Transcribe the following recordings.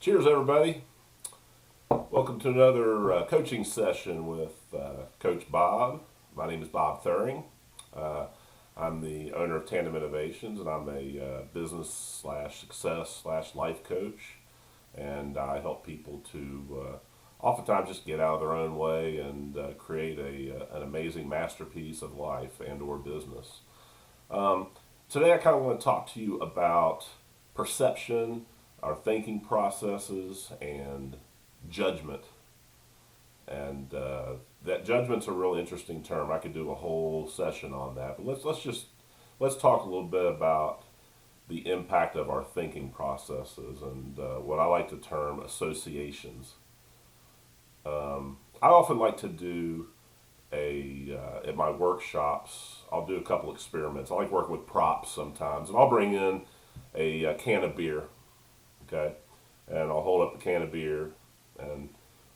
Cheers, everybody. Welcome to another coaching session with Coach Bob. My name is Bob Thuring. Uh, I'm the owner of Tandem Innovations, and I'm a business slash success slash life coach. And I help people to oftentimes just get out of their own way and create an amazing masterpiece of life and or business. Um, Today, I kind of want to talk to you about perception, our thinking processes, and judgment. And that judgment's a real interesting term. I could do a whole session on that, but let's talk a little bit about the impact of our thinking processes and what I like to term associations. I often like to do at my workshops. I'll do a couple experiments. I like working with props sometimes, and I'll bring in a can of beer, okay, and I'll hold up the can of beer and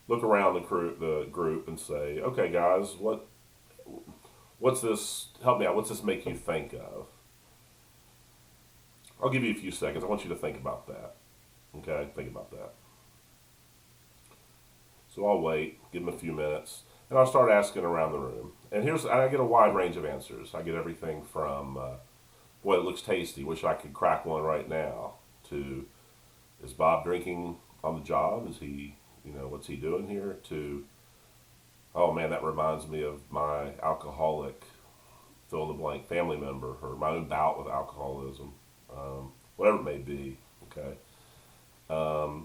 look around the group and say, okay, guys, what's this? Help me out. What's this make you think of? I'll give you a few seconds. I want you to think about that. Okay, think about that. So I'll wait, give them a few minutes, and I'll start asking around the room. And I get a wide range of answers. I get everything from, boy, it looks tasty. Wish I could crack one right now. To, is Bob drinking on the job? Is he, what's he doing here? To, oh man, that reminds me of my alcoholic, fill in the blank, family member, or my own bout with alcoholism, whatever it may be. Okay.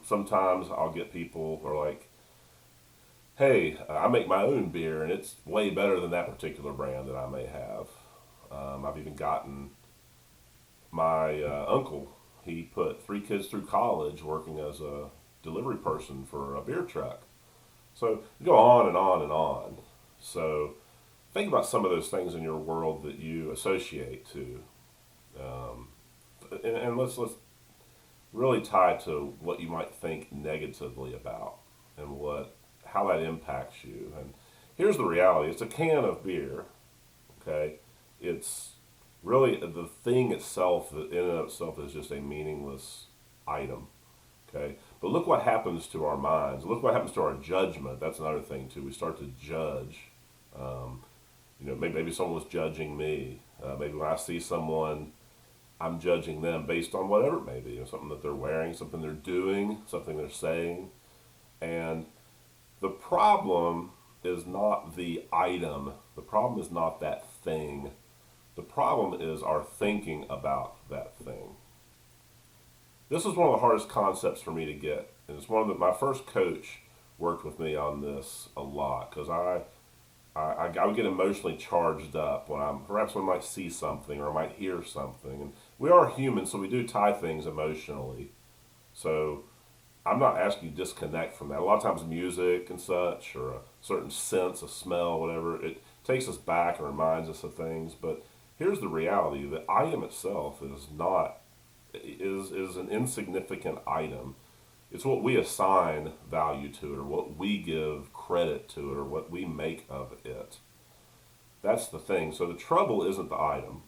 Sometimes I'll get people who are like, hey, I make my own beer and it's way better than that particular brand that I may have. I've even gotten my uncle, he put 3 kids through college working as a delivery person for a beer truck. So you go on and on and on. So think about some of those things in your world that you associate to. And let's really tie to what you might think negatively about and how that impacts you. And here's the reality: it's a can of beer. Okay, it's really the thing itself that in and of itself is just a meaningless item. Okay, but look what happens to our minds. Look what happens to our judgment. That's another thing too. We start to judge. Maybe someone was judging me. Maybe when I see someone, I'm judging them based on whatever it may be, something that they're wearing, something they're doing, something they're saying. And the problem is not the item. The problem is not that thing. The problem is our thinking about that thing. This is one of the hardest concepts for me to get. And it's my first coach worked with me on this a lot because I would get emotionally charged up when perhaps when I might see something or I might hear something. And we are human, so we do tie things emotionally. So I'm not asking you to disconnect from that. A lot of times music and such, or a certain sense, a smell, whatever, it takes us back and reminds us of things. But here's the reality: the item itself is an insignificant item. It's what we assign value to it, or what we give credit to it, or what we make of it. That's the thing. So the trouble isn't the item.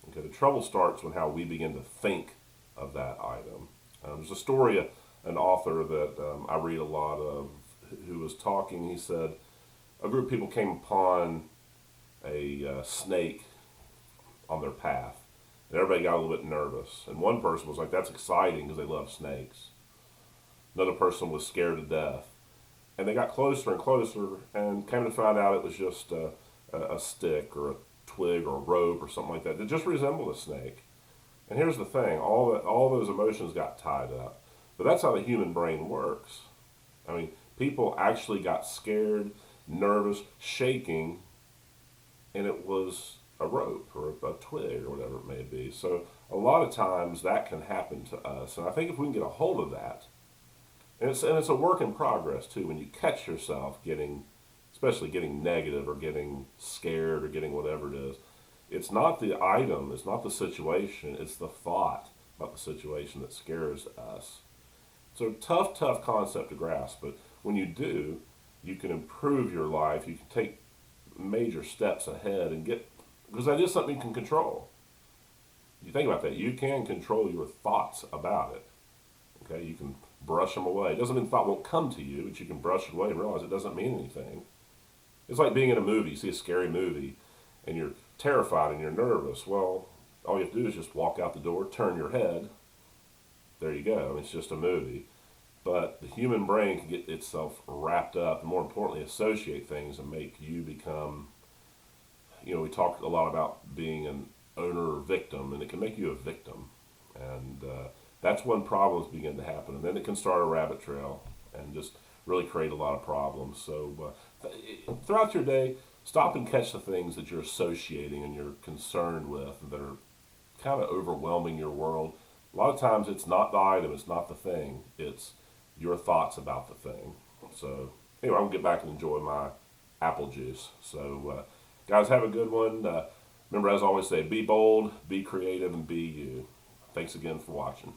Okay, the trouble starts when how we begin to think of that item. There's a story, an author that I read a lot of, who was talking. He said a group of people came upon a snake on their path, and everybody got a little bit nervous. And one person was like, "That's exciting," because they love snakes. Another person was scared to death. And they got closer and closer, and came to find out it was just a stick or a twig or a rope or something like that that just resembled a snake. And here's the thing: all those emotions got tied up. But that's how the human brain works. I mean, people actually got scared, nervous, shaking, and it was a rope or a twig or whatever it may be. So a lot of times that can happen to us. And I think if we can get a hold of that, and it's a work in progress too, when you catch yourself especially getting negative or getting scared or getting whatever it is, it's not the item, it's not the situation, it's the thought about the situation that scares us. So tough concept to grasp, but when you do, you can improve your life. You can take major steps ahead because that is something you can control. You think about that. You can control your thoughts about it. Okay, you can brush them away. It doesn't mean the thought won't come to you, but you can brush it away and realize it doesn't mean anything. It's like being in a movie. You see a scary movie, and you're terrified and you're nervous. Well, all you have to do is just walk out the door, turn your head. There you go. It's just a movie. But the human brain can get itself wrapped up and, more importantly, associate things and make you become, we talk a lot about being an owner or victim, and it can make you a victim. And that's when problems begin to happen. And then it can start a rabbit trail and just really create a lot of problems. So throughout your day, stop and catch the things that you're associating and you're concerned with that are kind of overwhelming your world. A lot of times it's not the item, it's not the thing, it's your thoughts about the thing. So anyway, I'm gonna get back and enjoy my apple juice. So guys, have a good one. Remember, as I always say, be bold, be creative, and be you. Thanks again for watching.